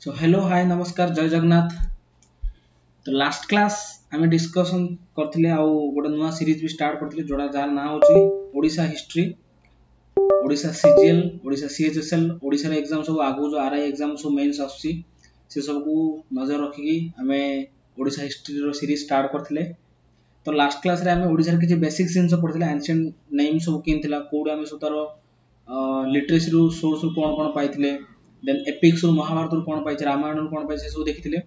So hello hi नमस्कार जय जगन्नाथ। तो लास्ट क्लास आम डिस्कसन करथिले आउ गोटे नुआ सीरीज भी स्टार्ट करथिले जोड़ा जार ना होची Odisha history, Odisha CGL, Odisha CHSL, Odisha रे एग्जाम सब आगु जो आरआई एग्जाम सब मेंस आसी से सब को नजर रखिकी आमे ओडिशा हिस्ट्री रो सीरीज स्टार्ट करथिले। तो लास्ट क्लास रे आमे ओडिशा रे किछि बेसिक जिंस पढथिले, एंशिएंट नेम सब केन थिला कोड आमे सुतारो लिटरेसी रू सोर्स रू कोन पाइथिले, देन एपिक्स रू महाभारत रू कोन पाइछे, रामायण रू कोन पाइछे सब देखिथिले।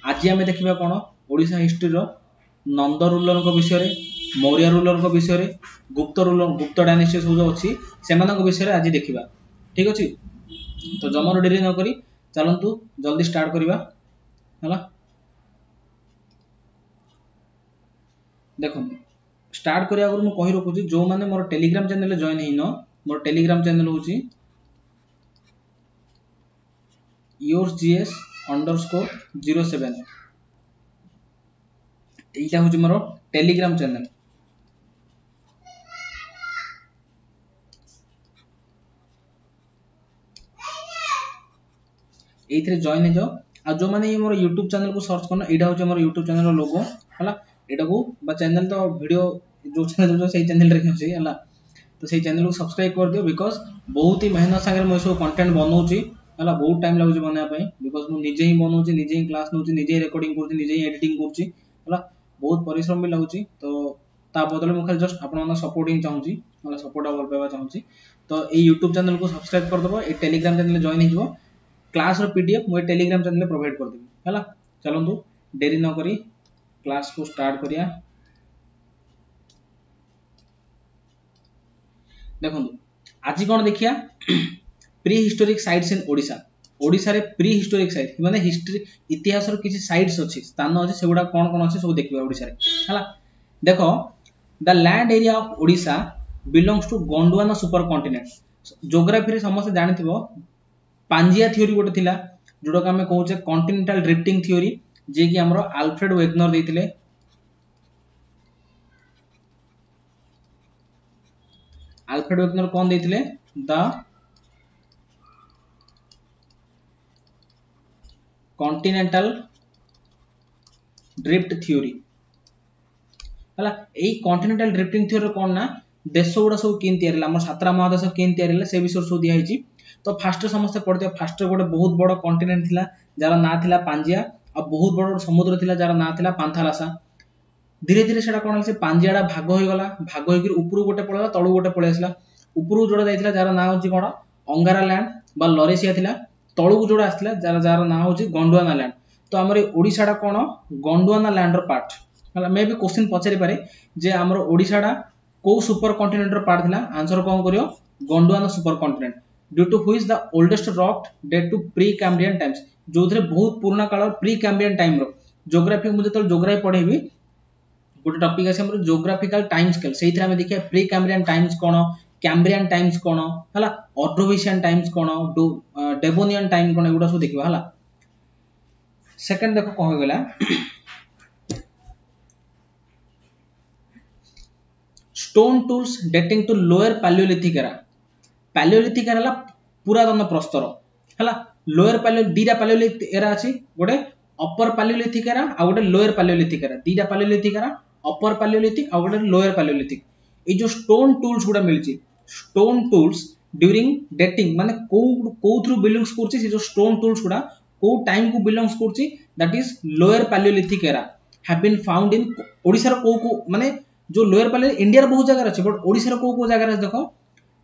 आज आमे देखिबा कोन ओडिशा हिस्ट्री रो नंद रूलर को विषय रे, मौर्य रूलर को विषय रे, गुप्त रूलर गुप्त डायनेस्टी सब जो अछि सेमानक विषय रे आज देखिबा। ठीक अछि, तो जमर डेरी न करी चलंतु जल्दी स्टार्ट करिबा हला। देखो स्टार्ट करिया आगु मु कहि रखुची जो माने मोर टेलीग्राम चैनल रे जॉइन हेइनो, मोर टेलीग्राम चैनल होची yours_gs_07 एटा होची मोर टेलीग्राम चैनल। एइथरे जॉइन हे जाओ। आ जो माने ये मोर YouTube चैनल को सर्च करना, एटा होची मोर YouTube चैनल रो लोगो हला। एटा को बा चैनल तो वीडियो जो चैनल जो सही चैनल रे होची हला, तो सही चैनल को सब्सक्राइब कर दियो बिकॉज़ बहुत ही मेहनत सागर मैं सब कंटेंट बनौची हला। बहुत टाइम लागुची बना पई बिकॉज़ मु निजे ही बनौची, निजे ही क्लास नौची, निजे ही रिकॉर्डिंग करची, निजे ही एडिटिंग करची हला। बहुत परिश्रम भी लागुची। तो ता बदले मु खाली जस्ट आपन सपोर्टिंग चाहूची हला, सपोर्ट और पेवा चाहूची। तो ए YouTube चैनल को सब्सक्राइब कर दबो, ए टेलीग्राम चैनल जॉइन हे जबो। क्लास रो पीडीएफ मु टेलीग्राम चैनल में प्रोवाइड कर देबी हला। चलंतु देरी न करी क्लास को स्टार्ट करिया। देखो आज कौन देखिया pre historic sites in Odisha. Odisha रे प्री हिस्टोरिक साइट माने हिस्ट्री इतिहास रो किछि साइट्स अछि, स्थान अछि, सेगुडा कोन कोन अछि सब देखिबा ओडिशा रे हला। देखो the land area of Odisha belongs to Gondwana supercontinent. Geography रे समस्त जानिथिबो पांजिया थ्योरी गोटे थिला जोडा का हमें कहउचे कॉन्टिनेंटल ड्रिफ्टिंग थ्योरी, जे कि हमरो अल्फ्रेड वेगनर देथिले। अल्फ्रेड वेगनर कौन देथिले? द कॉन्टिनेंटल ड्रिफ्ट थ्योरी हला। एई कॉन्टिनेंटल ड्रिफ्टिंग थ्योरी कोन ना देश गुडा सब केन तयार हला, हमर सातरा महादेश केन तयार हला से विषय सब दिया हिची। तो फास्ट समस्त पढ़ते फास्ट गोटे बहुत बड़ कॉन्टिनेंट थिला जार ना थिला पांजिया, आ बहुत बड़ समुद्र थिला जार ना थिला पांथालासा। धीरे धीरे सेटा कोन से पांजियाडा भाग होई गला, भाग होई कि ऊपर गोटे पळेला, तळु गोटे पळे आसला। ऊपर जोडा जायतिला जार ना होची कोन अंगारा लैंड बा लरेसिया थिला, तळु जोडा आसला जार ना होची गोंडवाना लैंड। तो हमर ओडिसाडा कोन गोंडवाना लैंड रो पार्ट हला। मे भी क्वेश्चन पचारि पारे जे हमर ओडिसाडा को सुपर कॉन्टिनेंट रो पार्ट थिला, आंसर कोन करियो Gondwana supercontinent. Due to which the oldest rock date to Precambrian times, जोथरे बहुत पुराना काल प्री कैम्ब्रियन टाइम रो। ज्योग्राफी मु जतल ज्योग्राफी पढेबी गोटे टॉपिक আছে हमर ज्योग्राफिकल टाइम स्केल, सेइथरा हम देखिया प्री कैम्ब्रियन टाइम्स कोन, कैम्ब्रियन टाइम्स कोन हला, ऑर्डोविशियन टाइम्स कोन, डेवोनियन टाइम कोन, एगुडा सब देखिबा हला। सेकंड देखो कोन हो गेला stone tools dating to lower Palaeolithic era. Palaeolithic era पुरातन प्रस्तर हला। लोअर पैलियो दीटा पैलियोलिथिक एरा अछि, गोटे अपर पैलियोलिथिक एरा आ गोटे लोअर पैलियोलिथिक एरा। दीटा पैलियोलिथिक एरा अपर पैलियोलिथिक आ गोटे लोअर पैलियोलिथिक। ए जो स्टोन टूल्स गुडा मिलछि, स्टोन टूल्स ड्यूरिंग डेटिंग माने को थ्रू बिलोंग्स करछि, से जो स्टोन टूल्स गुडा को टाइम को बिलोंग्स करछि, that is lower Palaeolithic era have been found in Odisha रो को माने जो लोअर पैलियो इंडिया रो बहुत जगह अछि, बट ओडिसा रो को जगह अछि देखो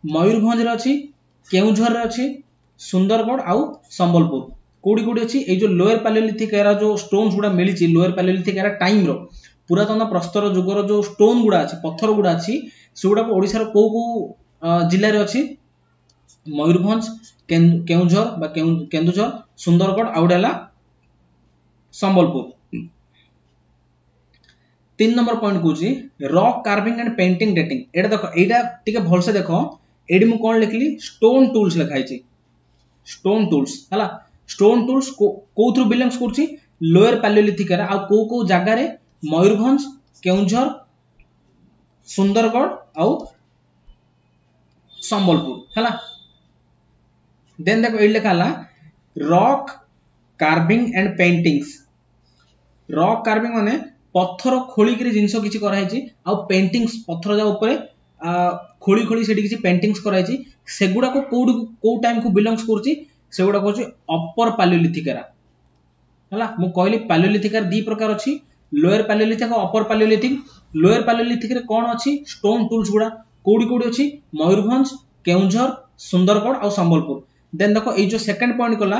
मयूरभंज रे अछि, केउझर रे अछि, सुंदरगढ़ आउ संबलपुर कोडी कोडी अछि। ए जो लोअर पैलियोलिथिक एरा जो स्टोन्स गुडा मिलिछि, लोअर पैलियोलिथिक एरा टाइम रो पुरातन प्रस्तर जुगर जो स्टोन गुडा अछि, पत्थर गुडा अछि, सेगुडा ओडिसा रो को जिल्ला रे अछि मयूरभंज, केउझर बा केन्दुझर, सुंदरगढ़ आउडेला संबलपुर। 3 नंबर पॉइंट कहूची rock carving and painting dating. एटा देखो एटा टिके भलसे देखो, एडी मु कोन लिखली स्टोन टूल्स लिखाइछि, स्टोन टूल्स हला। स्टोन टूल्स को थ्रू बिलोंग्स करछि लोअर पैलियोलिथिक एरा, आ को जागा रे मयूरभंज, केउझर, सुंदरगढ़ आउ संबलपुर हला। देन देखो ए लिखा हला rock carving and paintings rock carving माने पत्थर खोली करी जिंस किछि कराई आ पेंटिंग्स पत्थर जा ऊपर खोली खोली सेठी किछि पेंटिंग्स कराई सेगुडा को को टाइम को बिलोंग्स करछि सेगुडा को अपर पैलियोलिथिक एरा हला मु कहली पैलियोलिथिक एरा दी प्रकार अछि लोअर पैलियोलिथिक और अपर पैलियोलिथिक लोअर पैलियोलिथिक रे कोन अछि स्टोन टूल्स गुडा कोडी कोडी अछि मयूरभंज केउंझर सुंदरगढ़ और संबलपुर देन देखो ए जो सेकंड पॉइंट कला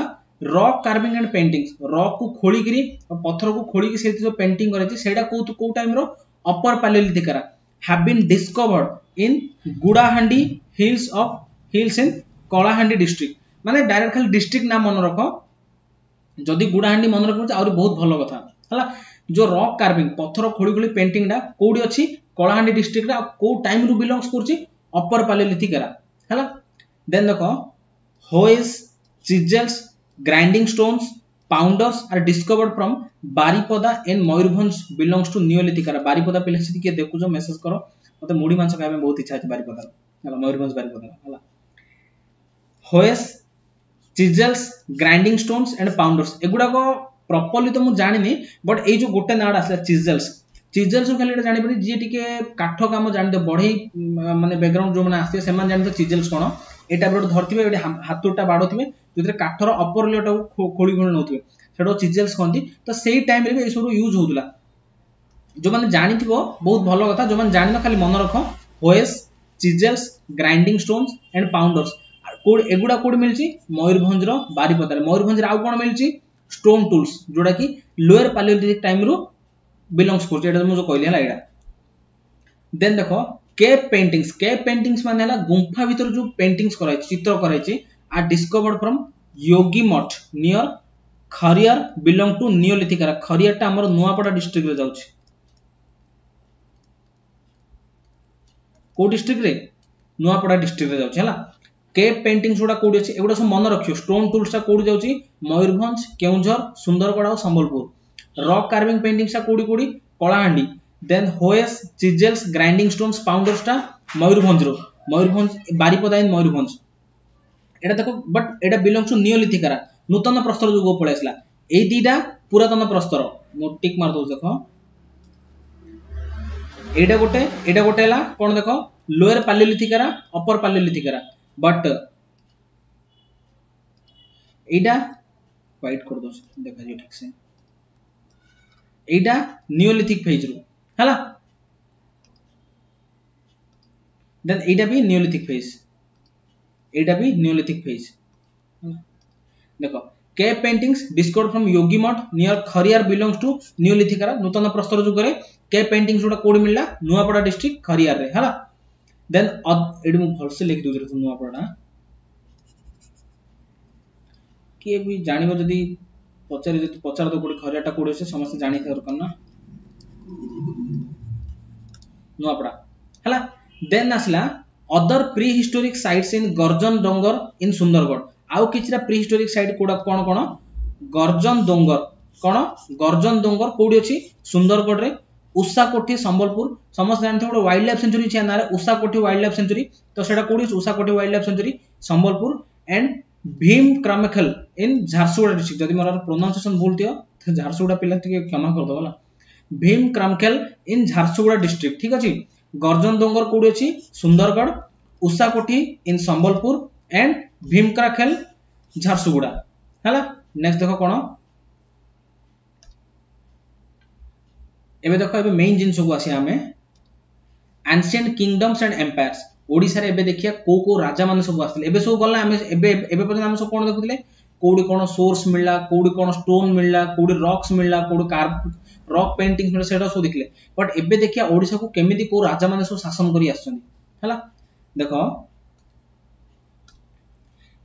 rock carving and paintings rock को खोली करी और पत्थर को खोली की सेठी जो पेंटिंग कराई सेडा को टाइम रो upper Palaeolithic era have been discovered in Gudahandi hills in Kalahandi district माने डायरेक्ट खाली डिस्ट्रिक्ट नाम मन रखो जदि गुडाहांडी मन रखो आउरी बहुत भलो कथा हला जो रॉक कार्विंग पत्थर खोली खोली पेंटिंग डा कोडी अछि कलाहांडी डिस्ट्रिक्ट रा को टाइम रू बिलोंग्स करछि अपर पैलियोलिथिक एरा हला देन देखो hoes chisels grinding stones pounders are discovered from Baripada in Mayurbhanj belongs to neolithic era Baripada पिले से के देखु जो मेसेज करो मते मुड़ी मांस खाए में बहुत इच्छा है बारीपदा हला मयूरभंज बारीपदा हला होइस चिजेल्स ग्राइंडिंग स्टोन्स एंड पाउंडर्स एगुडा को प्रॉपर्ली तो मु जानिनी बट ए जो गोटे नाड आसला चिजेल्स खाली एटा जानि परि जे टिके काठ काम जानते बढ़ई माने बैकग्राउंड जो माने आसे सेमान जानते चिजेल्स कोन एटा बड धरथिबे एटा हातुटा बाडोथिबे जेतरे काठर अपर लेटा को खोली खोली नोथिबे सेडो चिजेल्स कहंती तो सेही टाइम रे ए सब यूज होतला जो माने जानिथिबो बहुत भलो कथा जो माने जानिनो खाली मन रखो होएस चिजेल्स ग्राइंडिंग स्टोन्स एंड पाउंडर्स कोड एगुडा कोड मिलची मयूरभंज रो बारीपदा रे मयूरभंज रे आ कोन मिलची स्टोन टूल्स जोडा की लोअर पैलियोलिथिक टाइम रो बिलोंग्स करछ एटा मु जो कहली हला एटा देन देखो केव पेंटिंग्स माने हला गुंफा भीतर जो पेंटिंग्स कराई चित्र कराई आर डिस्कवर्ड फ्रॉम योगी मठ near Khariar belong to neolithic era Khariar टा हमर नुआपड़ा डिस्ट्रिक्ट रे जाउछ को डिस्ट्रिक्ट रे नुआपड़ा डिस्ट्रिक्ट रे जाउछ हला केव पेंटिंग्स गुडा कोडी अछि एगुडा सब मन रखियो स्टोन टूल्स टा कोडी जाउची मयूरभंज केउंझर सुंदरगढ़ और संबलपुर रॉक कार्विंग पेंटिंग्स टा कोडी कलाहांडी देन होएस चिजेल्स ग्राइंडिंग स्टोन्स पाउंडर्स टा मयूरभंज बारीपदा इन मयूरभंज एटा देखो but Etah belongs to neolithic era नूतन प्रस्तर जुग पळे आसला ए दीटा पुरातन प्रस्तर मो टिक मार दउ देखो एटा गोटे हला कोन देखो lower Palaeolithic era upper Palaeolithic era but Etah white कर दो देखा जे ठीक से एटा नियोलिथिक फेज रो हला देन एटा भी नियोलिथिक फेज देखो केव पेंटिंग्स डिस्कवर्ड फ्रॉम योगी मठ near Khariar belongs to neolithic era नूतन प्रस्तर जुग रे केव पेंटिंग्स जोडा कोड मिलला नुआपड़ा डिस्ट्रिक्ट खरियार रे हला देन एडी मु भल से लिख दउ रे नुआपड़ा के भी जानिबो जदी पचार तो कोडी खरियाटा कोडी से समस्त जानि थर करना नुआपड़ा हला देन आसला other pre historic sites in गर्जन डोंगर इन सुंदरगढ़ आउ किछरा प्री हिस्टोरिक साइट कोडा कोन गर्जन डोंगर कोडी अछि सुंदरगढ़ रे उषा कोठी संबलपुर समस्त जानते हो वाइल्ड लाइफ सेंचुरी छै ना Usha Kothi wildlife century तो सेटा कोडी Usha Kothi wildlife sanctuary Sambalpur and भीम क्रमखेल इन झारसुगुड़ा डिस्ट्रिक्ट जदि मोर प्रोनाउंसिएशन भूल थियो तो झारसुगुड़ा पिला टिके क्षमा कर दो होला भीम क्रमखेल इन झारसुगुड़ा डिस्ट्रिक्ट ठीक अछि गर्जन डोंगर कोडी अछि सुंदरगढ़ उषा कोठी इन संबलपुर एंड भीम क्रमखेल झारसुगुड़ा हला नेक्स्ट देखो कोन एबे देखो एबे मेन जिंस को आसी हमें ancient kingdoms and empires Odisha रे एबे देखिया को राजा माने सब आस्थिले एबे सब गल्ला हमें एबे पर्यंत हम सब कोन देखुतिले कोडी कोन सोर्स मिलला कोडी कोन स्टोन मिलला कोडी रॉक्स मिलला कोडी रॉक पेंटिंग्स मिलला सेटा सब देखले बट एबे देखिया ओडिसा को केमिति को राजा माने सब शासन करी आछन हला देखो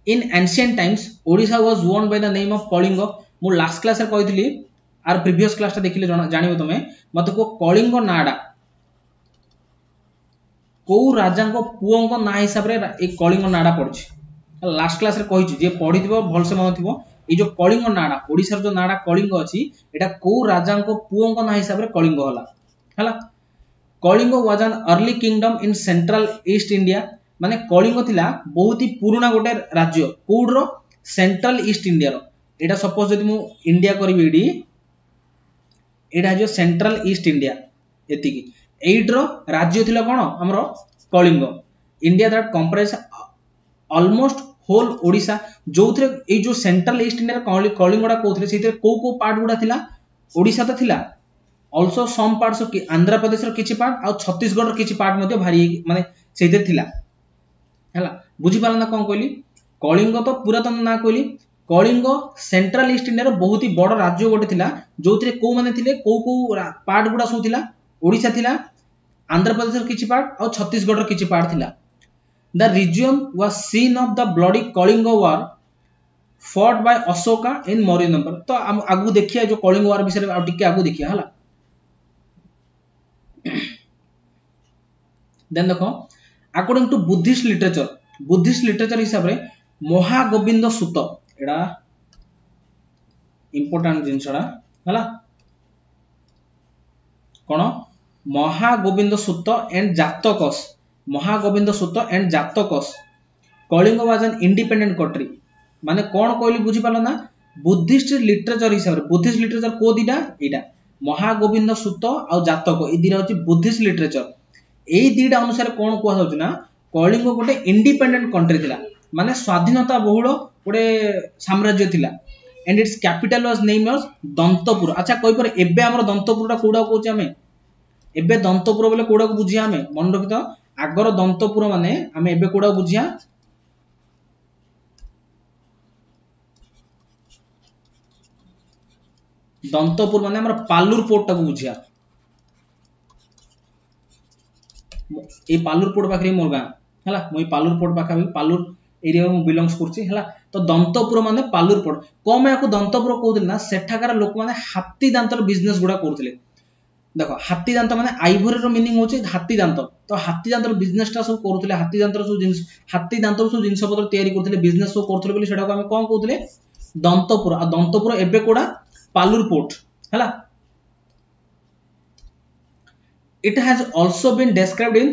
in ancient times Odisha was known by the name of Kalinga मु लास्ट क्लास रे कहितली आर प्रीवियस क्लास ता देखिले जानिबो तमे मते को कलिंग नाडा को राजा को पुओं को ना हिसाब रे एक कलिंग नाडा पड़छि लास्ट क्लास रे कहिछि जे पढिथिबो भल से मन थिबो ए जो कलिंग नाडा ओडिसा जो नाडा कलिंग अछि एटा को राजा को पुओं को ना हिसाब रे कलिंग हला Kalinga was an early kingdom in central east India माने कलिंग थिला बहुत ही पुराना गोटे राज्य कोड रो सेंट्रल ईस्ट इंडिया रो एटा सपोज जदि मु इंडिया करबी एडी एटा जो सेंट्रल ईस्ट इंडिया एतिकी एइड्रो राज्य थिला कोन हमरो Kalinga India that comprise almost whole Odisha जो थे ए जो सेंट्रल ईस्ट इंडिया कलिंग गुडा कोथले सेते को पार्ट गुडा थिला ओडिशा तो थिला also some parts of Andhra Pradesh रो किछि पार्ट आ छत्तीसगढ़ रो किछि पार्ट मध्ये भारी माने सेते थिला हला बुझी पारना कोन कहली कलिंग तो पुरातन ना कहली कलिंग सेंट्रल ईस्ट इंडिया रो बहुत ही बड़ राज्य गोटे थिला जो थे को माने थिले को पार्ट गुडा सो थिला ओडिशा थिला आंध्र प्रदेश रो किछि पार्ट आ छत्तीसगढ़ रो किछि पार्ट थिला The region was scene of the bloody Kalinga war fought by Ashoka in Maurya Empire. तो आगु देखिए जो कलिंग वार विषय में टिके आगु देखिए हला देन देखो अकॉर्डिंग टू बुद्धिस्ट लिटरेचर हिसाब रे महागोविंद सूत एडा इंपोर्टेंट जिनसडा हला कोन Mahagovinda Sutta and Jatakas Mahagovinda Sutta and Jatakas Kalinga was an independent country माने कोन कहली बुझी पालो ना बुद्धिस्ट लिटरेचर हिसाब रे बुद्धिस्ट लिटरेचर को दिटा एटा महागोविंद सूत और जातक ए दिरा होची बुद्धिस्ट लिटरेचर एई दिडा अनुसार कोन कुआ होची ना कलिंग गोटे इंडिपेंडेंट कंट्री थिला माने स्वाधीनता बहुल गोटे साम्राज्य थिला and its capital was named as Dantapur अच्छा कोइ पर एबे हमर दंतपुरटा कोडा कहूची हमें एबे दंतपुर बोले कोडा को बुझिया हमें मन रखि तो आगर दंतपुर माने आमे एबे कोडा बुझिया दंतपुर माने हमर पालुर पोर्ट टाको बुझिया ए पालुर पोर्ट पाखरी मोर गां हला मोई पालुर पोर्ट पाखा पालुर एरिया में बिलोंग्स करछि हला तो दंतपुर माने पालुर पोर्ट कोम याको दंतपुर कहउथिल ना सेठाकार लोक माने हाथी दांतर बिजनेस गुडा करथिले देखो हाथी दांत माने आइभरी रो मीनिंग होची हाथी दांत तो हाथी दांतर बिजनेस टा सब करथिले हाथी दांतर सब जिंस हाथी दांतर सब जिंस पत्र तयारी करथिले बिजनेस सब करथिले बोली सेटा को हम कोन कहउथिले दंतपुर आ दंतपुर एबे कोडा पालुर पोर्ट हला it has also been described in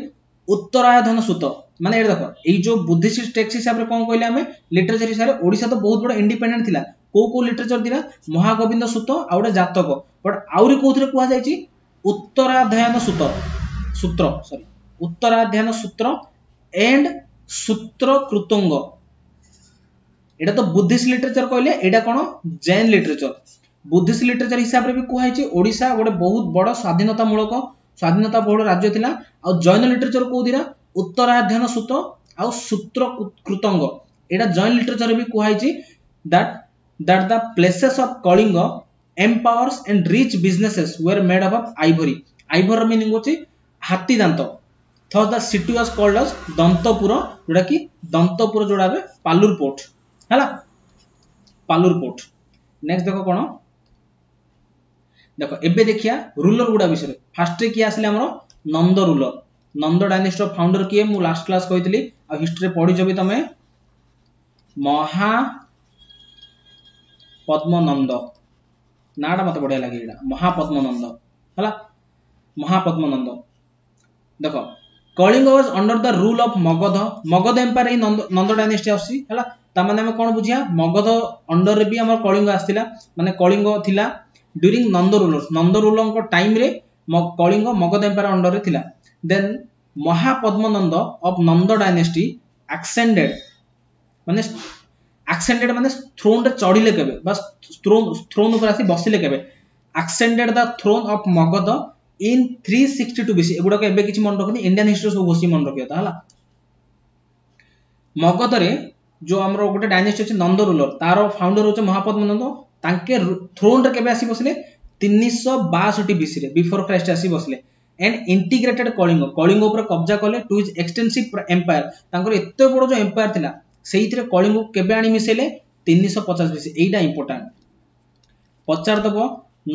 Uttaradhyayana Sutta माने ए देखो ए जो बुद्धिस्ट टेक्स्ट हिसाब रे कोन कहले हमें लिटरेचर हिसाब रे ओडिसा तो बहुत बड़ा इंडिपेंडेंट थिला को लिटरेचर दिला महागोविंद सूत आ ओडा जातक बट आउरी कोथरे कुआ जायछि उत्तराध्ययन सूत्र एंड सूत्र कृतंग एटा तो बुद्धिस्ट लिटरेचर कहले एटा कोन जैन लिटरेचर बुद्धिस्ट लिटरेचर हिसाब रे भी कुआ छै ओडिसा गोटे बहुत बड़ स्वाधीनता बहुल राज्य थिला आ जैन लिटरेचर को दिरा उत्तराध्ययन सूत आ सूत्र कृतंग एटा जैन लिटरेचर भी कुआ छै that the places of Kalinga empowers and rich businesses were made up of ivory meaning होची हाथी दांत thus the city was called as दंतपुर जोड़ा कि दंतपुर जोड़ा बे पालुर पोर्ट हला पालुर पोर्ट नेक्स्ट देखो कोन देखो एबे देखिया रूलर गुडा विषय फर्स्ट रे की आसले हमरो Nanda ruler Nanda dynasty of founder किए मु लास्ट क्लास कहितली आ हिस्ट्री पढि जबि तमे महा पद्मनंद नाडा मत बढ़िया लगे एडा महापद्मनंद हला महापद्मनंद देखो Kalinga was under the rule of Magadha empire in Nanda dynasty आसी हला ता माने हम कोन बुझिया मगध अंडर रे भी हमर कलिंग आस्थिला माने कलिंग थिला ड्यूरिंग नंद रूलर को टाइम रे कलिंग मगध एम्पायर अंडर रे थिला then Mahapadmananda of Nanda dynasty ascended माने थ्रोन रे चढ़िले केबे बस थ्रोन ऊपर आसी बसिले केबे ascended the throne of Magadha in 362 BC एगुडा के एबे किछि मन रखनी इंडियन हिस्ट्री सब बसी मन रखियो हला मगध रे जो हमरो गोटे डायनेस्टी अछि नंद रूलर तारो फाउंडर होचे महापद्मनंद तांके थ्रोन रे केबे आसी बसले 362 बीसी रे बिफोर क्राइस्ट आसी बसले एंड इंटीग्रेटेड कलिंग ऊपर कब्जा कले टू हिज एक्सटेंसिव एम्पायर तांकर एते बड़ जो एम्पायर थिला सेइथिरे कलिंग केबे आनी मिसेले 350 बीसी एटा इंपोर्टेंट पचार दबो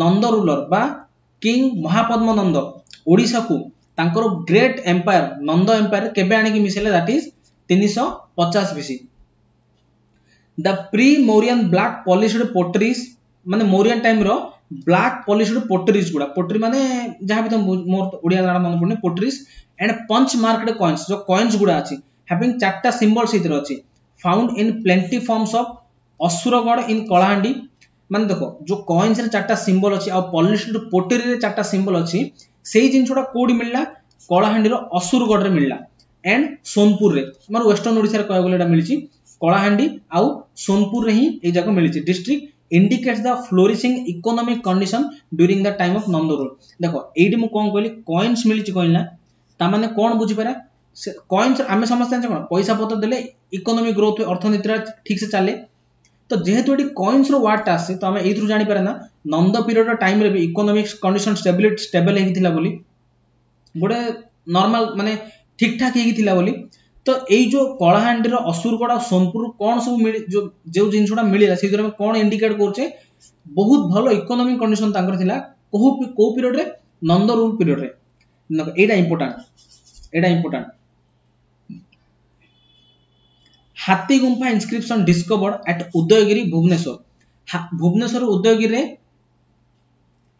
नंद रूलर बा किंग महापद्मनंद ओडिसा को तांकर ग्रेट एम्पायर नंद एम्पायर केबे आनी की मिसेले that is 350 BC the pre Mauryan black polished potteries माने मौर्यन टाइम रो ब्लैक पॉलिश्ड पोटरीज गुडा पोटरी माने जहां भी तुम मोर ओडिया नाम मन पड़ने potteries and punch marked coins जो कॉइन्स गुडा अछि हैविंग चारटा सिंबल्स इधर अछि found in plenty forms of Asurgarh in Kalahandi मान देखो जो कॉइन्स रे चारटा सिंबल अछि आ पॉलिश्ड पोटरी रे चारटा सिंबल अछि सेही जिनसोटा कोडी मिलला कलाहांडी रो असुरगढ़ रे मिलला एंड सोनपुर रे हमर वेस्टर्न ओडिसा रे कहय बोलेटा मिलिछि कलाहांडी आउ सोनपुर रे ही ए जगह मिलिछि district indicates the flourishing economic condition during the time of Nanda rule देखो एडी मु कोन कहली कॉइन्स मिलिछि कहलिना ता माने कोन बुझि पारा कॉइन्स आमे समस्त जान कोन पैसा पत्र देले इकोनॉमिक ग्रोथ अर्थनीति ठीक से चले तो जेहेतु एडी कॉइन्स रो वाट आसे तो आमे एथु जानि पारा ना नंद पीरियड टाइम रे भी इकोनॉमिक कंडीशन स्टेबल हेकि थिला बोली गोटे नॉर्मल माने ठीक ठाक हेकि थिला बोली तो एई जो कलाहांडी रो असुरगढ़ सोनपुर कोन सब मिली जो जिनसोटा मिलिला से जरा कोन इंडिकेट करछे बहुत भलो इकोनॉमिक कंडीशन तांकर थिला को पीरियड रे नंद रूल पीरियड रे एटा important Hathi Gumpha inscription discovered at Udayagiri Bhubaneswar Udayagiri रे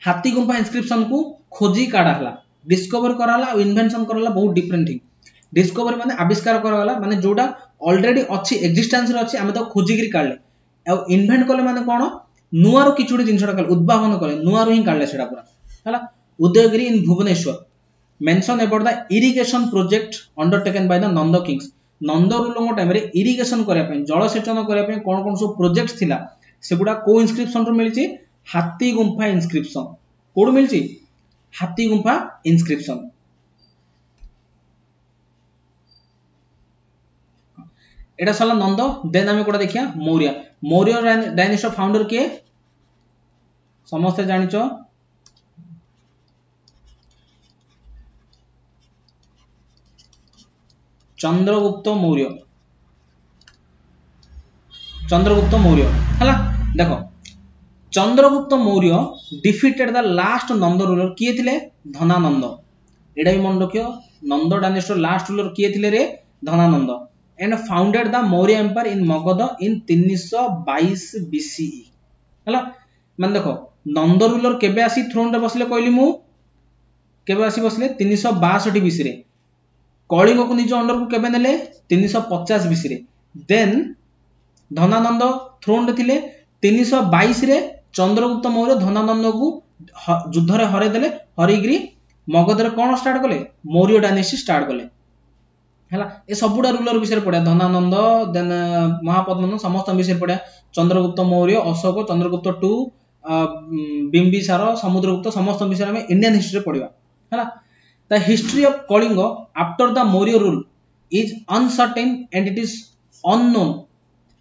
हाथी गुंफा इंस्क्रिप्शन को खोजी काढाला डिस्कवर कराला और इन्वेंशन कराला बहुत डिफरेंट थिंग डिस्कवरी माने आविष्कार कराला माने जोडा ऑलरेडी अछि एक्जिस्टेंस रे अछि हमें तो खोजी गिरी काढले और इन्वेंट कले माने कोन नुआ रो किछुडी जिनसटा कले उद्भावन कले नुआ रो ही काढले सेडा पूरा हला Udayagiri in Bhubaneswar mention about the irrigation project undertaken by the Nanda kings Nanda ruling time रे इरिगेशन करिया पे जलसेचन करिया पे कोन कोन सब प्रोजेक्ट्स थिला सेगुडा को इंस्क्रिप्शन रो मिलिछि हाथी गुंफा इंस्क्रिप्शन कोड मिलिछि हाथी गुंफा इंस्क्रिप्शन एटा साला नंद देन हमें कोडा देखिया मौर्य डायनेस्टी फाउंडर के समस्त जानिचो चंद्रगुप्त मौर्य हला देखो Chandragupta Maurya defeated the last Nand ruler किए थिले धनानंद एडा भी मन रखियो नंद डायनेस्टी लास्ट रूलर किए थिले रे Dhanananda and founded the Maurya Empire in Magadha in 322 BCE हला मान देखो नंद रूलर केबे आसी थ्रोन रे बसले कहली मु केबे आसी बसले 362 BC रे कलिंग को निज अंडर को केबे नेले 350 BC रे देन धनानंद थ्रोन रे थिले 322 रे चंद्रगुप्त मौर्य धनानंद को युद्ध रे हरे देले हरिगिरी मगध रे कोन स्टार्ट कले मौर्य डायनेस्टी स्टार्ट कले हला ए सबुडा रूलर विषय पढ़ा धनानंद देन महापद्मनंद समस्त विषय पढ़ा चंद्रगुप्त मौर्य अशोक चंद्रगुप्त टू बिंबिसार समुद्रगुप्त समस्त विषय में इंडियन हिस्ट्री पढ़िबा हला the history of Kalinga after the Maurya rule is uncertain and it is unknown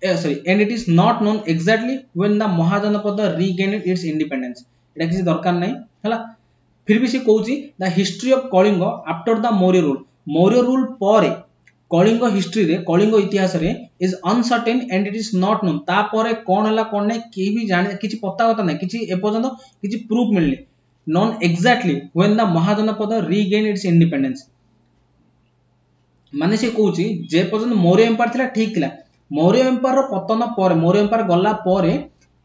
and it is not known exactly when the Mahajanapada regained its independence एटा किसी दरकार नहीं हला फिर भी से कहूची the history of Kalinga after the Maurya rule पर कलिंग हिस्ट्री रे कलिंग इतिहास रे is uncertain and it is not known ता परे कोन हला कोन नै के भी जाने किछि पता होता नै किछि ए पर्यंत किछि प्रूफ मिलले known exactly when the Mahajanapada regained its independence माने से कहूची जे पर्यंत मौर्य एम्पायर थिला ठीक थिला मौर्य एम्पायर रो पतन पर मौर्य एम्पायर गला परे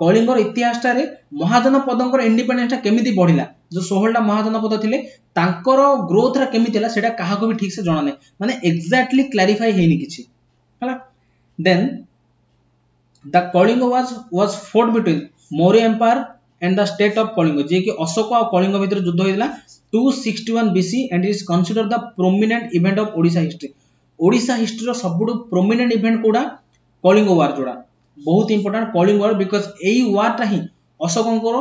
कलिंगर इतिहास रे महाजनपदंकर इंडिपेंडेंस केमिति बढ़िला जो 16टा महाजनपद थिले तांकर ग्रोथ रा केमिति हला सेटा काहा को भी ठीक से जणा नै माने एग्जैक्टली क्लैरिफाई हेनी किछि हला then the Kalinga was fought between Maurya empire and the state of Kalinga जे कि अशोक और कलिंग भीतर युद्ध होइला 261 BC and is considered the prominent event of Odisha history रो सबुडु प्रोमिनेंट इवेंट कोडा कलिंग वार जोडा बहुत इंपोर्टेंट कलिंग वार बिकॉज एई वार ता ही अशोकंकर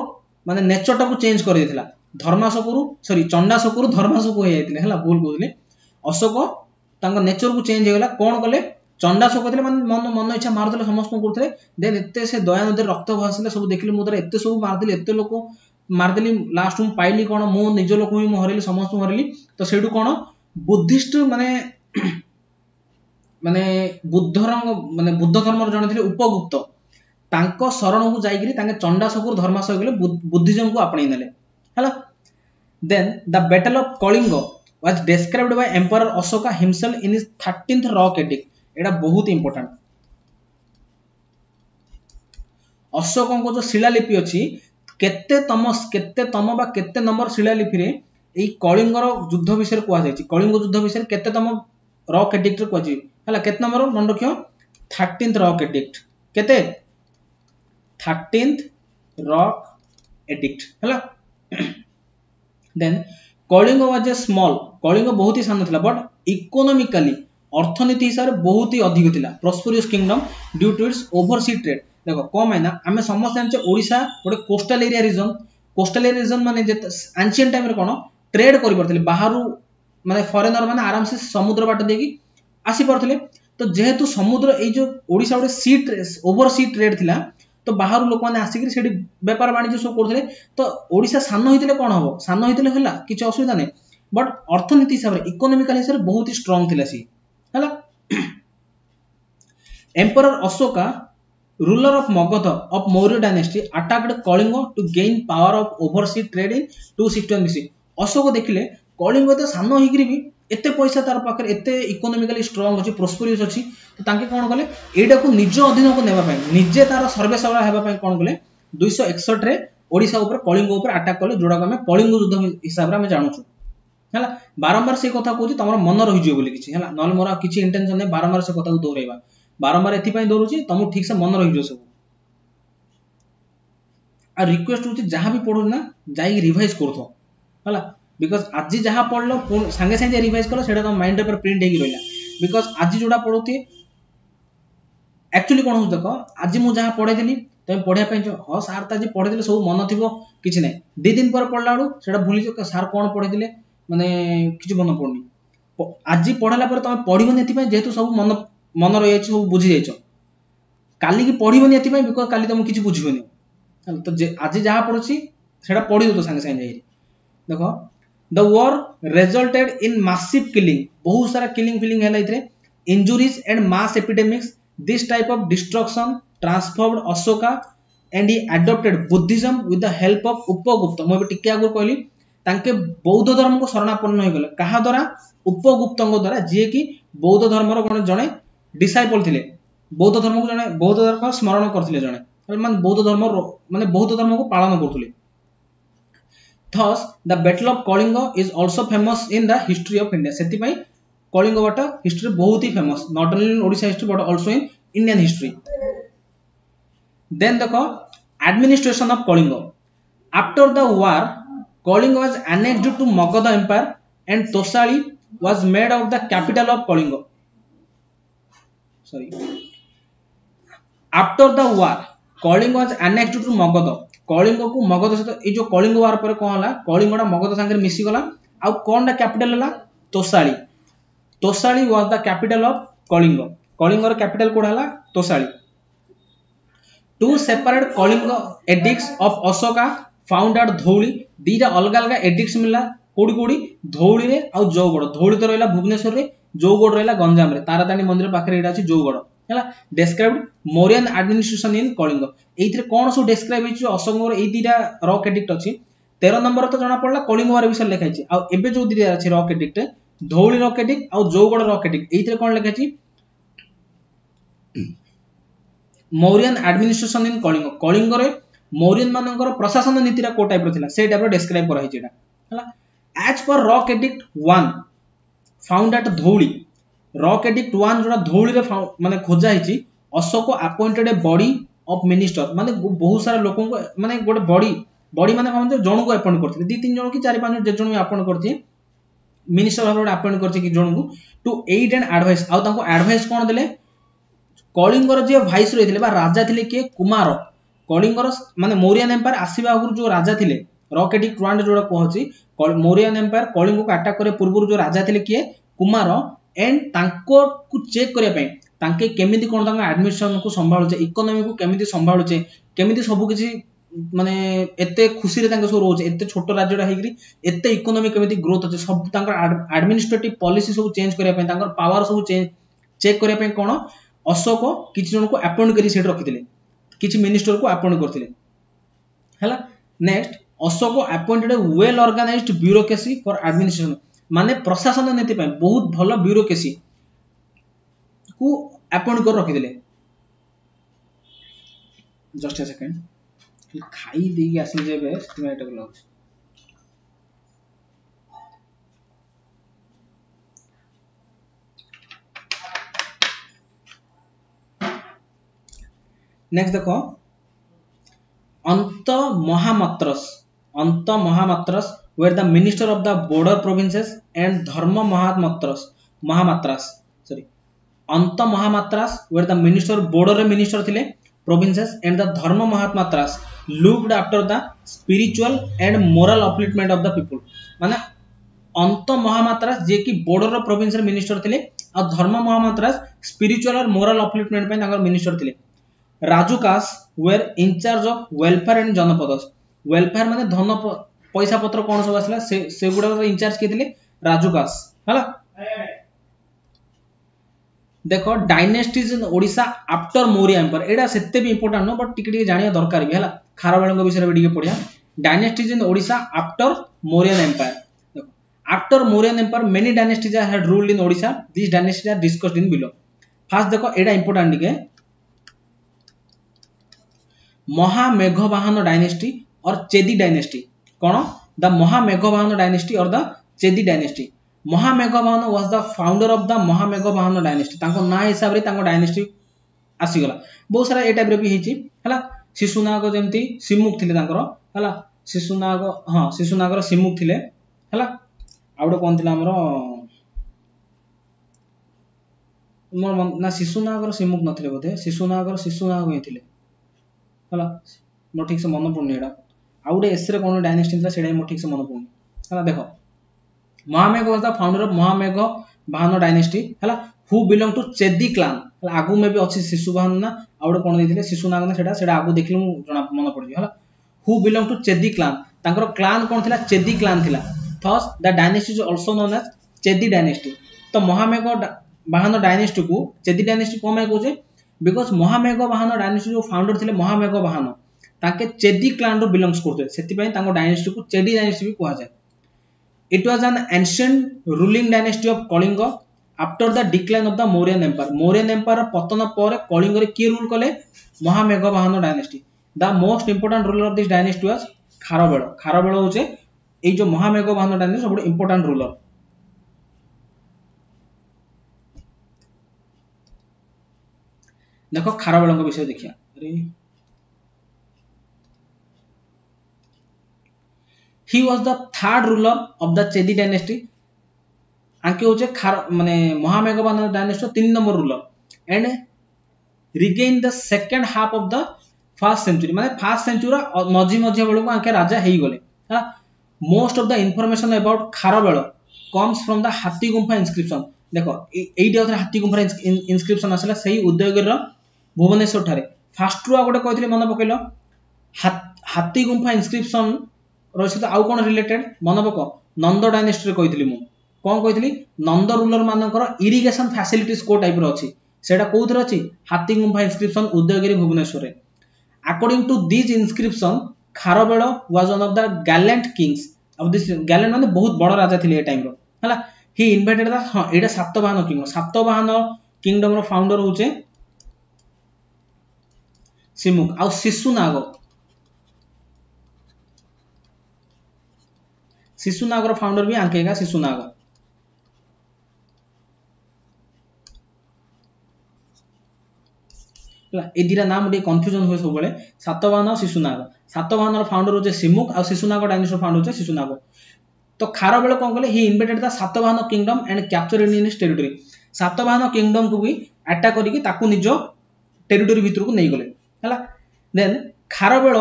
माने नेचर टा को चेंज कर देथिला धर्माशोकरु सॉरी चंडाशोकरु धर्माशोक हो जायतिले हला भूल कहले अशोक तांको नेचर को चेंज हेगला कोन कले चंडाशोक थिले माने मन इच्छा मार देले समस्त को करथले देन एते से दया नदी रक्त भासिले सब देखिले मुदरा एते सब मार देले एते लोक मार देली लास्ट में पाइली कोन मो निज लोक ही मो हरेली समस्त हरेली तो सेडु कोन बुद्धिस्ट माने माने बुद्ध धर्म जने थिले उपगुप्त तांको शरण को जाई गिरी तांके चंडाशोक धर्माशोक गेले बुद्धिज्म को आपणी नेले हला then the battle of Kalinga was described by emperor Ashoka himself in his 13th rock edict एटा बहुत इंपोर्टेंट अशोक को जो शिलालिपि अछि केते तम बा केते नंबर शिलालिपि रे एई कलिंगर युद्ध विषय को जाय छि कलिंग युद्ध विषय केते तम रॉक एडिक्ट रे को अछि हला केते नंबर मन रखियो 13th रॉक एडिक्ट केते 13th रॉक एडिक्ट है। Then Kalinga was a small, Kalinga बहुत ही सान था बट इकोनॉमिकली अर्थनीति हिसाब से बहुत ही अधिक थिला prosperous kingdom due to its oversea trade. देखो कम है ना, आम समस्त जानते ओडिशा गोटे coastal area region, coastal area region माने एंशिएंट टाइम रे कोन ट्रेड करि परथिले बाहरु, माने फॉरेनर माने आराम से समुद्र बाट देकी आसी परथिले। तो जेहेतु समुद्र ए जो ओडिशा गोटे सी ओवरसी ट्रेड थिला, तो बाहर लोक मैंने आसिक से बेपार वाणिज्य सब करते। तो ओडिशा सान होते कौन हम, सान होते है किसी असुविधा नहीं, बट अर्थनीति हिसाब से इकोनॉमिकल हिसाब से बहुत ही स्ट्रांग थिला सी है। Emperor Ashoka ruler of Magadha of Maurya dynasty attacked Kalinga to gain power of oversea trade in 261 BC. Ashoka देखिले कलिंग तो सान होकर भी एते पैसा तार पाखे एते इकोनॉमिकली स्ट्रांग अच्छी प्रोस्पेरियस अच्छी, तो तांके कौन कले एटा को निज अधीन को नेबा पय निजे तार सर्वे सर्वा हेबा पय कौन कले 261 रे ओडिशा ऊपर कलिंग ऊपर अटैक कले, जोड़ा हम कलिंग युद्ध हिसाब रे हम जानूछु हैला। बारंबार से कथा कहूची तमर मन रहि जियो बोली किछि हैला, नल मोर किछि इंटेंशन नै बारंबार से कथा को दोहराइबा, बारंबार एथि पय दोरुची तुम ठीक से मन रहि जियो सब। आ रिक्वेस्ट होची जहां भी पढो ना जाई रिवाइज करथो हैला, बिकॉज आज जहाँ पढ़ल सांगे सांगे रिवाइज कल से माइंड पर प्रिंट हो रहा। बिकॉज आज जोड़ा पढ़ुथी एक्चुअली कौन हो देख, आज मुझे जहाँ पढ़ेदी तुम पढ़ाई हाँ सार तो आज पढ़े सब मन थी कि ना, 2 दिन पर पढ़ला बेलू भूल सार कौन पढ़े माने किसी मन पड़नी। आज पढ़ला तुम पढ़नी जेहेतु सब मन मन रही सब बुझी जाइछ, काली की पढ़नी बिकॉज काली तुम किसी बुझीबनी। तो आज जहाँ पढ़ुची से पढ़ी दो सांगे सांगे देख। The war resulted in massive killing, बहुत सारा killing feeling है इतरे, injuries and mass epidemics. This type of destruction transformed Ashoka and he adopted Buddhism with the help of Upagupta. मैं टिके आगु कहली तांके बौद्ध धर्म को शरणापन्न हो गले कहा द्वारा, उपगुप्तଙ୍କ द्वारा, जे कि बौद्ध धर्मर जड़े डिसाइपल थिले, बौद्ध धर्म को जड़े बौद्ध धर्म स्मरण करथिले जड़े माने बौद्ध धर्म माने बौद्ध धर्म को पालन करथुले। Thus, the Battle of Kalinga is also famous in the history of India. सेति पई कलिंग वाटा हिस्ट्री बहुत ही famous, not only in Odisha history but also in Indian history. Then देखो administration of Kalinga. After the war Kalinga was annexed to Magadha Empire and Tosali was made of the capital of Kalinga. Sorry. After the war Kalinga was annexed to Magadha, Kalinga को मगध सहित ए जो कलिंग वार पर कौन हला, कलिंगटा मगध संगे मिसी गला। आ कोनटा कैपिटल हला Tosali, Tosali was the capital of Kalinga, कलिंगर कैपिटल कोड हला Tosali. Two separate Kalinga edicts of Ashoka found at Dhauli, दीटा अलग अलग एडिक्ट्स मिलला कोडी कोडी धौली रे आ जौगड़, धौली तो रहला भुवनेश्वर रे, जौगड़ रहला गंजाम रे, ताराताणी मंदिर पाखरे एटा अछि जौगड़ हैला। Described Mauryan administration in Kalinga, एइथरे cone so describe hitch अशोकर A दीटा rock edict अछि। 13 नंबर तो जना पड़ला कलिंग वार विषय लिखा अछि। आ एबे जो दीटा अछि rock edict, Dhauli rock edict आ जौगड़ रॉक एडिक्ट, एइथरे कोन लिखा अछि मौर्यन एडमिनिस्ट्रेशन इन कलिंग, कलिंग रे मौर्यन मानकर प्रशासन नीतिरा को टाइप रो थिला से टाइप रो डिस्क्राइब करा हिच एटा हैला। As per rock edict 1 found at Dhauli, rock edict 1 जोड़ा धौली रे माने खोजा हिची, Ashoka appointed a body of minister, माने बहुत सारा लोगों को माने गोटे बॉडी, बॉडी माने भाबते जण को अपॉइंट करथिले, 2-3 जण कि 4-5 जण जण अपॉइंट करथि मिनिस्टर भाबे अपॉइंट करथि कि जण को टू एड एंड एडवाइस। आ तांको एडवाइस कोन देले, कलिंगर जे वाइस रहिथिले बा राजा थिले के कुमार, कलिंगर माने मौर्यन एम्पायर आसीबा आगुर जो राजा थिले, रॉक एडिक्ट 1 जोड़ा कहछि मौर्यन एम्पायर कलिंग को अटैक करे पूर्व जो राजा थिले के कुमार, एंड तांको को चेक करिया पय तांके केमिति कोन तांको एडमिनिस्ट्रेशन को संभाळुचे, इकोनॉमी को केमिति संभाळुचे, केमिति सब किछि माने एते खुशी रे तांको सब रोचे, एते छोटो राज्यडा हेगिरी एते इकोनॉमी केमिति ग्रोथ होचे, सब तांको एडमिनिस्ट्रेटिव पॉलिसी सब चेंज करिया पय तांको पावर सब चेक करिया पय कोन अशोक किछि जन को अपॉइंट करी सेट रखिथिले, किछि मिनिस्टर को अपॉइंट करथिले हैला। Next Ashoka appointed well organised bureaucracy for administration, माने प्रशासन नीति पय बहुत भलो ब्यूरोक्रेसी को अपॉइंट कर रखिथिले। जस्ट अ सेकंड खाई देगी आसी जेबे एस्टिमेट लागो। नेक्स्ट देखो Anta Mahamatras were the minister of the border provinces and Dharma Mahamatras sorry Anta Mahamatras were the minister border minister thile provinces and the Dharma Mahamatras looked after the spiritual and moral upliftment of the people माने अंत महामात्रास जे कि border province minister थिले आ Dharma Mahamatras spiritual और moral upliftment पे तांकर minister थिले Rajukas were incharge of welfare and Janapadas welfare माने धन पैसा पत्र कोन सब आसला से गुडा इंचार्ज के थिले राजुकास हला देखो dynasties in Odisha after Maurya empire एडा सेते भी इंपोर्टेंट नो बट टिके टिके जानिया दरकार भी हला खारबेलंग विषय रे टिके पढिया dynasties in Odisha after Mauryan empire After Mauryan Empire, many dynasties had ruled in Odisha. These dynasties are discussed in below. First देखो एडा important है महामेघवाहन डायनेस्टी और चेदी डायनेस्टी कौन द महामेघवाहन डायनेस्टी और the Chedi dynasty महामेघवाहन was the founder of the महामेघवाहन dynasty तांको ना हिसाब रे तांको डायनेस्टी आसीगला बहुत सारा ए टाइप रे भी हिची हला शिशुनाग जेमती सिमुक थिले तांकर हला शिशुनाग हां शिशुनागर सिमुक थिले हला आउडे कोन थिला हमरो मोर ना शिशुनागर सिमुक नथिले बोधे शिशुनाग हे थिले हला मो ठीक से मन पड़नी एडा आउडे एसरे कोन डायनेस्टी थिला सेडा मो ठीक से मन पड़नी हला देखो Mahamegha was the founder of Mahamegha Vahana dynasty हला who belong to Chedi clan हला आगु में भी अछि शिशुवाहन ना आउडे कोन देथिले शिशुनाग ना सेडा आगु देखिलु जना मन पड़ हला who belong to Chedi clan तांकर क्लान कोन थिला चेदी क्लान थिला Thus, the dynasty is also known as Chedi dynasty. तो महामेघ वाहन डायनेस्टी को चेदी डायनेस्टी कोन में कहूचे बिकॉज़ महामेघ वाहन डायनेस्टी जो फाउंडर थिले महामेघ वाहन ताके चेदी क्लान रो बिलोंग्स करते सेति पय तांको डायनेस्टी को चेदी डायनेस्टी भी कहा जाय it was an ancient ruling dynasty of Kalinga after the decline of the Mauryan empire पतन पर कलिंग रे के रूल कले Mahamegha Vahana dynasty the most important ruler of this dynasty was Kharavela होचे ए जो महामेघ वाहन डायनेस्टी सबसे इंपोर्टेंट रूलर देखो खारवेल विषय देखिया अरे he was the third ruler of the Chedi dynasty आके होचे माने महामेघ वाहन डायनेस्टी 3 नंबर ruler and regain the second half of the first century माने फर्स्ट सेंचुरी मझी बेलू आके राजा हेई गले हा most of the information about Kharavela comes from the हाथी गुंफा inscription देखो एइडी अथरा हाथी गुंफा inscription आसला सही उदयगिरि रो भुवनेश्वर ठारे फास्ट रो गोटे कहथिले मन पकेलो हाथी गुंफा inscription रो सहित आउ कोन रिलेटेड मन पको नंद डायनेस्टी रे कहथिली मु कोन कहथिली नंद रूलर मानकर इरिगेशन फैसिलिटीज को टाइप रो अछि सेटा कोउथरे अछि हाथी गुंफा inscription उदयगिरि भुवनेश्वर रे according to this inscription Kharavela was one of the gallant kings of this gallant माने बहुत बड़ राजा थिले ए टाइम रो हला ही इन्वाइटेड द हां एटा सातवाहन किंगडम रो फाउंडर होचे सिमुक आ शिशुनाग रो फाउंडर भी आंकेगा शिशुनाग ए दिरा नाम डी कंफ्यूजन होय सब बेले सातवाहन और सातवाहन रो फाउंडर होचे सिमुक और शिशुनाग डायनेस्टी फाउंडर होचे शिशुनाग तो खारवेल कोन कहले he invaded the Satavahana kingdom and capture in his territory Satavahana kingdom को भी अटैक करिकि ताकू निजो टेरिटरी भीतर को नै गले हला then Kharavela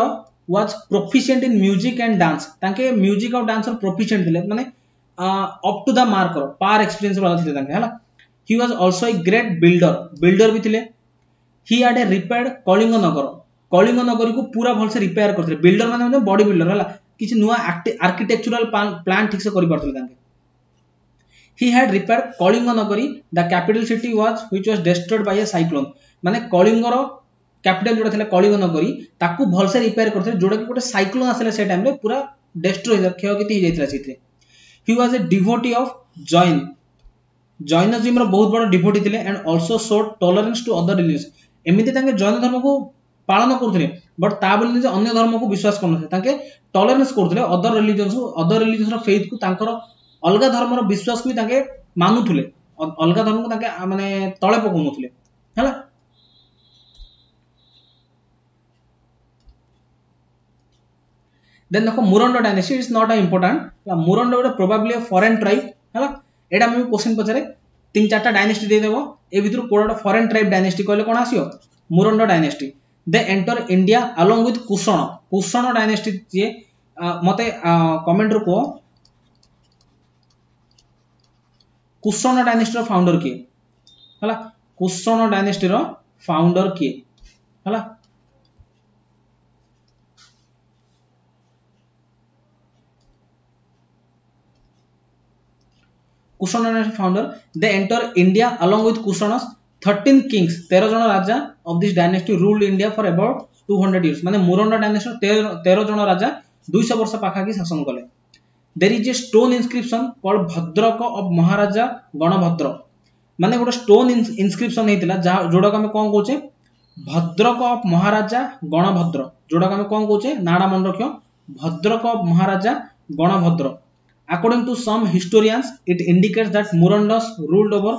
was proficient in music and dance ताके म्यूजिक और डांस रो प्रोफिशिएंट थिले माने अप टू द मार्क रो पार एक्सपीरियंस वाला थिले ताके हला he was also a great builder भी थिले ही had a repaired कलिंग नगर को पूरा भल से रिपेयर करथले बिल्डर माने बॉडी बिल्डर हला किछि नुवा आर्किटेक्चरल प्लान ठीक से करि परथले तांके ही हैड रिपेयर कलिंग नगरी the capital city was which was destroyed by a cyclone माने कलिंग रो कैपिटल जोडा थिला कलिंग नगरी ताकू भल से रिपेयर करथले जोडा कि गोटे साइक्लोन आसले से टाइम रे पूरा डिस्ट्रॉय क्षयक्षति हो जाइतला सिथे he was a devotee of Jainism रो बहुत बड़ डिवोटी थिले and also showed tolerance to other religion एमिति तांके जैन धर्म को पालन करथले बट ता बोली जे अन्य धर्म को विश्वास करनथे तांके टॉलरेंस करथले अदर रिलीजन रो फेथ को तांकर अलगा धर्म रो विश्वास को भी तांके मानुथले अलगा धर्म को तांके माने तळे पकोनथले हला देन देखो Murunda dynasty is not a important Murunda गोटे प्रोबेबली अ फॉरेन ट्राइब है एटा मैं क्वेश्चन पचारे 3-4टा डायनेस्टी दे देबो ए भितर कोडा फॉरेन ट्राइब डायनेस्टी कहले कोन आसियो Murunda dynasty they enter India along with Kushan dynasty जे मते कमेंट रो को कुषण डायनेस्टी रो फाउंडर के हला कुषण डायनेस्टी रो फाउंडर के हला Kushan dynasty founder they enter India along with Kushans 13 kings 13 जन राजा of this dynasty ruled India for about 200 years माने मुरंडो डायनेस्टी 13 जन राजा 200 वर्ष पाखा की शासन कले there is a stone inscription called Bhadrak of Maharaja Ganabhadra माने गोटे स्टोन इनस्क्रिप्शन हेतिला जोडा हम कोन कहूचे भद्रक ऑफ महाराजा गणभद्र जोडा हम कोन कहूचे नाडा मन रखियो Bhadrak of Maharaja Ganabhadra according to some historians it indicates that Murandas ruled over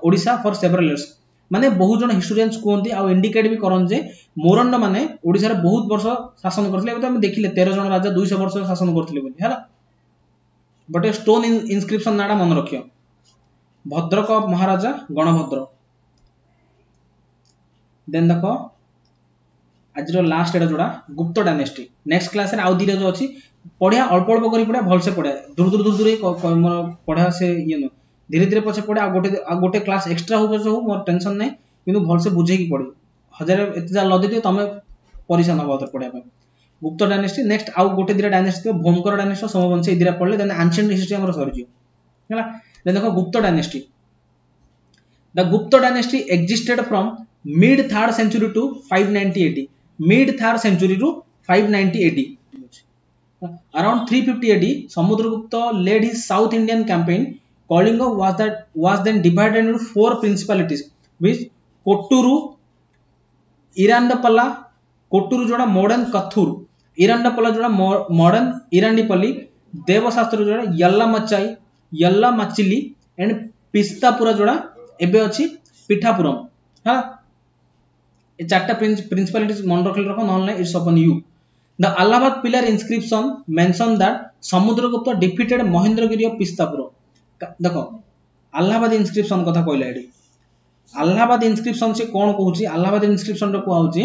Odisha for several years माने बहुत जन हिस्टोरियंस कहते आ इंडिकेट भी करन जे मोरंड माने ओडिसा रे बहुत वर्ष शासन करथिले एबे हम देखिले 13 जन राजा 200 वर्ष शासन करथिले बोली हैला बट स्टोन इनस्क्रिप्शन नाडा मन रखियो भद्रक ऑफ महाराजा गणभद्र देन देखो आज लास्ट एटा जोड़ा गुप्त डायनेस्टी नेक्स्ट क्लास रे आउ दिरे जो अछि पढ़िया अल्प अल्प करी पढ़िया भल से पढ़िया दूर दूर पढ़ा से ये न धीरे धीरे पछे पढ़े आ गोटे क्लास एक्स्ट्रा हो मोर टेंशन नै किंतु भल से बुझे की पढ़ी हजार एते जा लदे दियो तमे परेशान हो तो पढ़िया गुप्त डायनेस्टी नेक्स्ट आउ गोटे दिरा डायनेस्टी भोमकर डायनेस्टी सोमवंशी ए दिरा पढ़ले देन एंशिएंट हिस्ट्री हमर सरी जियो हैला देन देखो Gupta dynasty the Gupta dynasty existed from mid 3rd century to 590 AD mid 3rd century to 590 AD around 350 AD Samudragupta led his South Indian campaign Kalinga was then divided into 4 principalities which Kotturu Irandapalla Kotturu जोड़ा modern Kathur Irandapalla जोड़ा modern Irandipalli Devasastra जोड़ा Yallamachili and Pistapura जोड़ा एबे अछि पिठापुरम हां ए चारटा प्रिंसिपलिटीज मन रखल non it's upon you The Allahabad pillar inscription mention that Samudragupta defeated Mahendragiri of Pistapura. देखो Allahabad inscription कथा कहला एडी Allahabad inscription से कोन कहूची Allahabad inscription row कहूची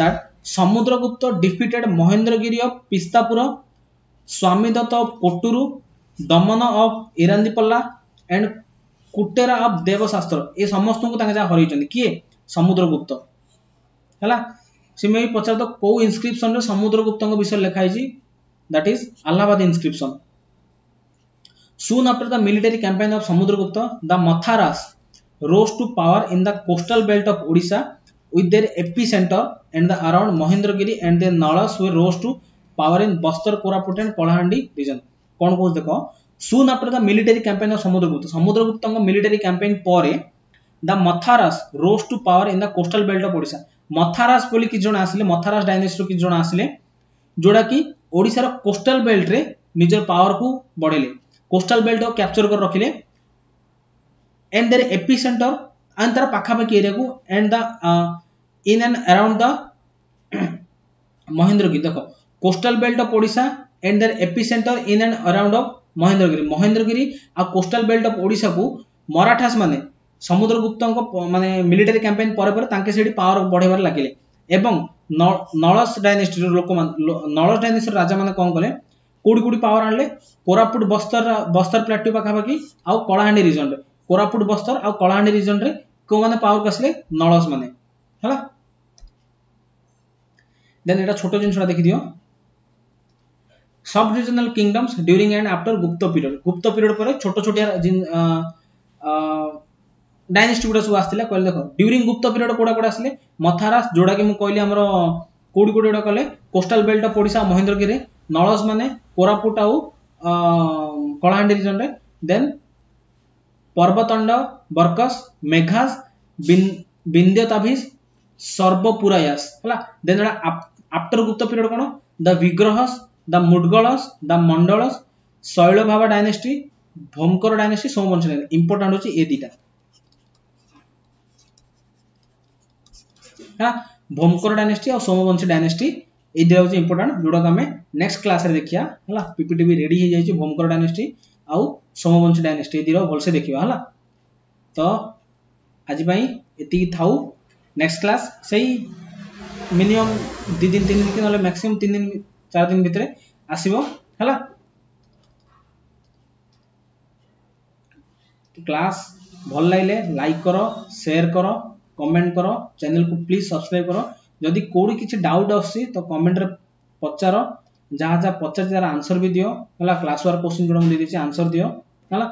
that Samudragupta defeated Mahendragiri of Pistapura, Swamidatta of Kotturu, Damana of Irandipalla and Kuttera of Devasastra. ए समस्त को तांगे जा हरैचंदी किए समुद्रगुप्त हला सिमे पचार तो को इंस्क्रिप्शन रे समुद्रगुप्त विषय लिखा है that is Allahabad inscription. Soon after the military campaign of Samudragupta, the Matharas rose to power in the coastal belt of Odisha with their epicenter and the around Mahendragiri and their Nalas were rose to power in Bastar, Koraput and Kalahandi region. कौन कहूँ देखो soon after the military campaign of Samudragupta military campaign परे the Matharas rose to power in the coastal belt of Odisha. मथारास बोली कि जण आसिले मथारास dynasty कि जण आसिले जोड़ा कि ओडिसा रो कोस्टल बेल्ट रे निजर पावर को बढ़ेले कोस्टल बेल्ट को कैप्चर कर रखिले एंड देयर एपिसेंटर एंड तार पाखा पाखी एरिया को and the in and around the Mahendragiri देखो coastal belt of Odisha and their epicentre in and around of Mahendragiri आ कोस्टल बेल्ट ऑफ ओडिसा को मराठास माने समुद्रगुप्त माने मिलिटरी कैंपेन पर तांके सेठी पावर बढ़ेबार लागिले एवं नळस डायनेस्टी लोक नळस डायनेस्टी राजा माने कोन कले कोडी कोडी पावर आनले कोरापुट बस्तर प्लेट्यू पाखा पाखी आ कलाहांडी रीजन रे कोरापुट बस्तर आ कलाहांडी रीजन रे को माने पावर कसले नळस माने हला देन एटा छोटो जिनसडा देखि दियो सब regional kingdoms during and after Gupta period पर छोटो छोटिया डायनेस्टी गुडा सब आस्तिला कहले देखो ड्यूरिंग गुप्त पीरियड कोडा कोडा आसले मथारास जोडा कि मु कहली हमरो कोडी कोडी जोडा कले coastal belt of Odisha Mahendragiri Nalas माने कोरापुट आउ कलाहांडी रीजन रे देन पर्वतंड बरकस मेघास बिंध्यताभिस सर्वपुरायास हला देन आफ्टर गुप्त पीरियड कोन the Vigrahas the Mudgalas the Mandalas Shailabhava dynasty Bhaumakara dynasty Somavanshi important होची ए दीटा भोमकर डायनेस्टी और सोमवंशी डायनेस्टी ये दिया होची इंपोर्टेंट जोड़ा आम नेक्स्ट क्लास रे देखिया हला पीपीटी भी रेडी हो जाइए भूमकर डायनेस्टी आउ सोमवंशी डायनेस्टी दिरो भलसे देखिबा हला तो आज भाई एति थाउ नेक्स्ट क्लास सही मिनिमम 2 दिन 3 दिन कि नले मैक्सिमम 3 दिन 4 दिन भितरे आसीबो हला क्लास भल लाइले लाइक करो शेयर करो कमेंट करो चैनल को प्लीज सब्सक्राइब करो जदि कोड़ी किसी डाउट आसी तो कमेंट रे पचार जहाँ जहाँ पचार तार आंसर भी दियो हला क्लास वार क्वेश्चन जोड़ा दे देछि आंसर दियो हला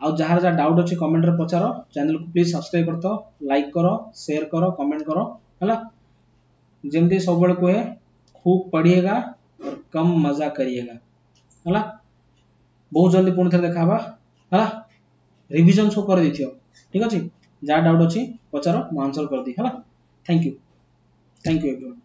आ जहाँ जहाँ डाउट अछि कमेंट रे पचार चैनल को प्लीज सब्सक्राइब करतो लाइक करो शेयर करो कमेंट करो हला जेमती सब बड़े कोहे खूब पढ़िएगा और कम मजा करिएगा हला बहुत जल्दी पुणी थे देखा हला रिवीजन सब कर देथियो ठीक अछि जहाँ डाउट अछि पचारो म आंसर कर दी हला थैंक यू एवरीवन।